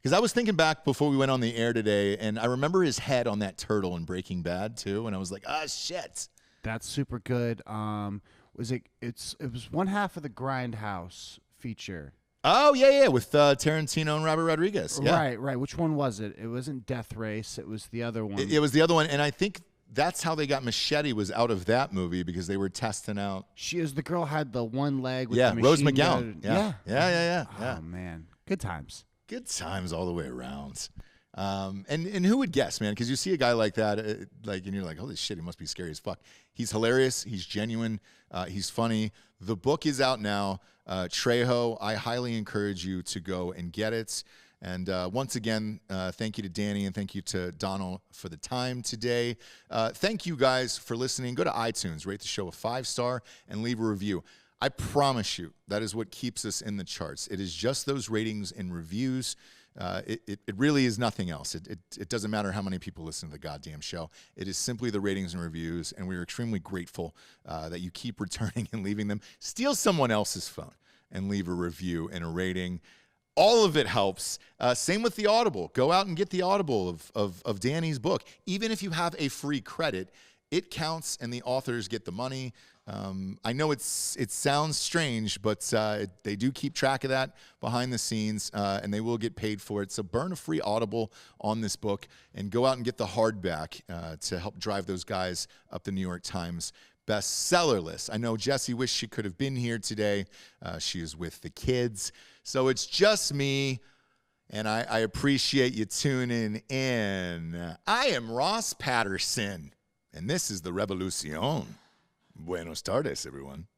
Because I was thinking back before we went on the air today, and I remember his head on that turtle in Breaking Bad too, and I was like, shit. That's super good. It was one half of the Grindhouse feature. Oh yeah, with Tarantino and Robert Rodriguez. Yeah. Right. Which one was it? It wasn't Death Race. It was the other one. It was the other one, and I think that's how they got Machete, was out of that movie, because they were testing out. The girl had the one leg with the Rose machine McGowan. gun. Yeah. Oh man, good times. Good times all the way around. And who would guess, man? Because you see a guy like that, and you're like, holy shit, he must be scary as fuck. He's hilarious. He's genuine. He's funny. The book is out now. Trejo, I highly encourage you to go and get it. And once again, thank you to Danny, and thank you to Donal for the time today. Thank you guys for listening. Go to iTunes, rate the show a 5-star, and leave a review. I promise you, that is what keeps us in the charts. It is just those ratings and reviews. It really is nothing else. It doesn't matter how many people listen to the goddamn show. It is simply the ratings and reviews, and we are extremely grateful that you keep returning and leaving them. Steal someone else's phone and leave a review and a rating. All of it helps. Same with the Audible. Go out and get the Audible of Danny's book. Even if you have a free credit, it counts, and the authors get the money. I know it sounds strange, but they do keep track of that behind the scenes, and they will get paid for it. So burn a free Audible on this book, and go out and get the hardback to help drive those guys up the New York Times bestseller list. I know Jessie wished she could have been here today. She is with the kids. So it's just me, and I appreciate you tuning in. I am Ross Patterson, and this is The Revolucion. Buenos tardes, everyone.